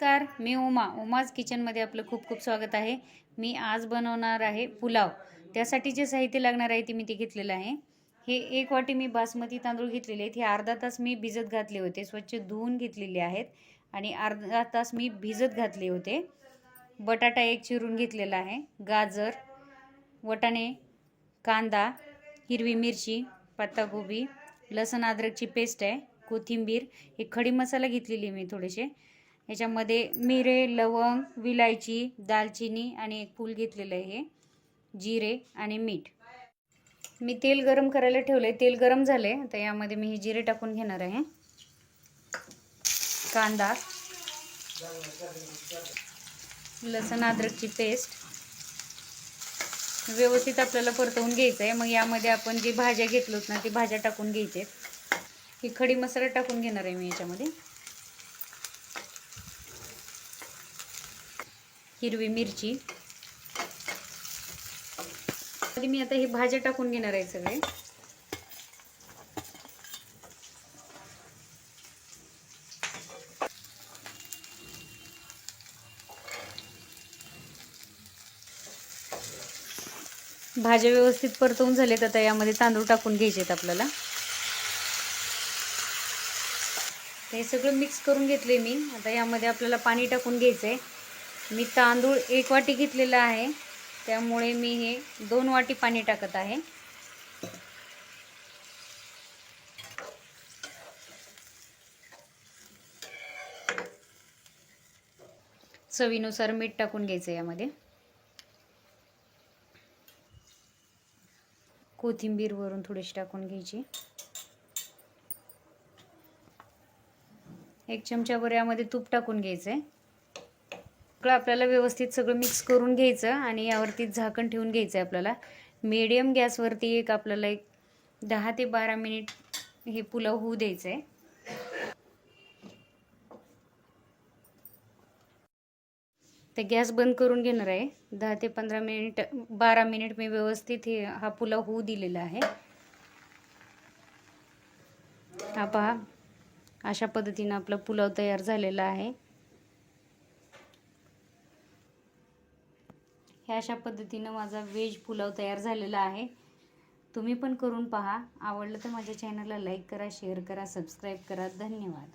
नमस्कार, मी उमाज किचनमध्ये आपलं खूप खूप स्वागत आहे। मी आज बनवणार आहे पुलाव। त्यासाठी जे साहित्य लागणार आहे ते मी घेतलेलं आहे। हे 1 वाटी मी बासमती तांदूळ घेतलेले आहेत। हे अर्धा तास मी भिजत घातले होते, स्वच्छ धुवून घेतलेले आहेत आणि अर्धा तास मी भिजत घातले होते। बटाटा एक चिरून घेतलेला आहे, गाजर, वटाणे, कांदा, हिरवी मिरची, पत्ताकोबी, लसण अद्रकची पेस्ट आहे, कोथिंबीर, एक खडी मसाला घेतलेली मी थोडेसे। याच्यामध्ये मिरे, लवंग, विलायची, दालचिनी आणि एक फूल घेतलेलं आहे, जिरे आणि मीठ। मी तेल गरम करायला ठेवले, तेल गरम झाले। आता यामध्ये मी हे जिरे टाकून घेणार आहे। कांदा, लसण अद्रकची पेस्ट व्यवस्थित आपल्याला परतवून घ्यायचं आहे। मग यामध्ये आपण जी भाज्या घेतलोत ना ती भाज्या टाकून घ्यायचे। ही खडी मसाला टाकून घेणार आहे मी याच्यामध्ये। हिरवी मिरची, मी आता ही भाज्या टाकून घेणार आहे सगळे। भाज्या व्यवस्थित परतवून झालेत, आता यामध्ये तांदूळ टाकून घ्यायचेत आपल्याला। हे सगळं मिक्स करून घेतले मी। आता यामध्ये आपल्याला पाणी टाकून घ्यायचंय। मी तांदूळ 1 वाटी घेतलेला आहे, त्यामुळे मी हे 2 वाटी पाणी टाकत आहे। चवीनुसार मीठ टाकून घ्यायचं यामध्ये। कोथिंबीर वरून थोडीशी टाकून घ्यायची। 1 चमचाभर यामध्ये तूप टाकून घ्यायचंय। आपल्याला व्यवस्थित सगळं मिक्स करून घ्यायचं आणि यावरती झाकण ठेवून घ्यायचं आपल्याला। मीडियम गॅसवरती आपल्याला 10 ते 12 मिनिट हे पुलाव होऊ द्यायचंय। ते गॅस बंद करून घेणार आहे। 10 ते 15 मिनिट 12 मिनिट मी व्यवस्थित हा पुलाव होऊ दिलेला आहे। हा पहा, अशा पद्धतीने आपला पुलाव तयार झालेला आहे। हे अशा पद्धतीने माझा व्हेज पुलाव तयार झालेला आहे। तुम्ही पण करून पहा। आवडलं तर माझ्या चॅनलला लाईक करा, शेअर करा, सबस्क्राईब करा। धन्यवाद।